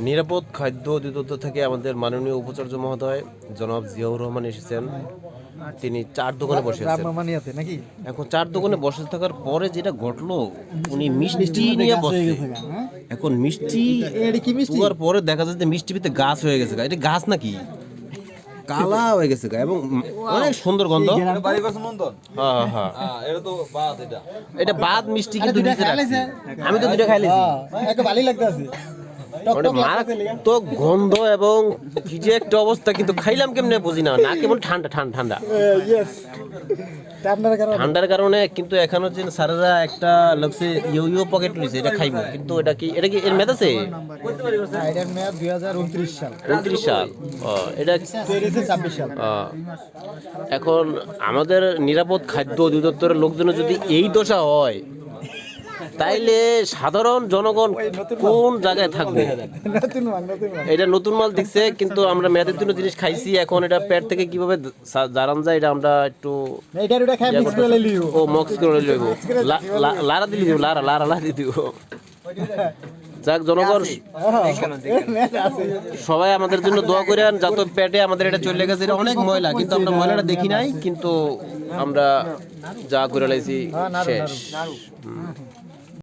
নিরাপদ খাদ্য অধিদপ্তর থেকে আমাদের মাননীয় উপাচার্য মহোদয় জনাব জিয়াউর রহমান এসেছেন। তিনি চার দোকানে বসে আছেন নাকি এখন। চার দোকানে বসে থাকার পরে যেটা ঘটলো, উনি মিষ্টি নিয়ে বসে। এখন মিষ্টি পুয়ার পরে দেখা যাচ্ছে মিষ্টি ভিতরে গাছ হয়ে গেছে। এটা গাছ নাকি কালা হয়ে গেছে এবং অনেক সুন্দর গন্ধ। হ্যাঁ হ্যাঁ, এটা বাদ মিষ্টি কিন্তু নিচে রাখছি। আমি তো দুটো খাইলেছি, ভালোই লাগতেছে মারাত্মক গন্ধ এবং কি যে একটা অবস্থা, কিন্তু খাইলাম কেমনে বুঝি না। না কেমন ঠান্ডা ঠান্ডা ঠান্ডা ঠান্ডার কারণে। কিন্তু এখন হচ্ছে স্যারেরা একটা লাগছে ইউ পকেট লইছে, এটা খাইবো। কিন্তু এটা কি এর মেয়াদ আছে? এটার মেয়াদ 2029 সাল। 29 সাল। এটা 26 সাল। এখন আমাদের নিরাপদ খাদ্য অধিদপ্তরের লোকজনের যদি এই দশা হয়, তাইলে সাধারণ জনগণ কোন জায়গায় থাকবে? এটা নতুন মাল দিচ্ছে, কিন্তু আমরা মেয়াদের জন্য জিনিস খাইছি। এখন এটা পেট থেকে কিভাবে জানান যায়, এটা আমরা একটু ও মক্স করে লইব। লারা দিলি দিব, লারা লারা লারা দিব। যাক, জনগণ সবাই আমাদের জন্য দোয়া করেন, যাতে পেটে আমাদের এটা চলে গেছে। এটা অনেক ময়লা, কিন্তু আমরা ময়লাটা দেখি নাই, কিন্তু আমরা যা করে লাইছি শেষ।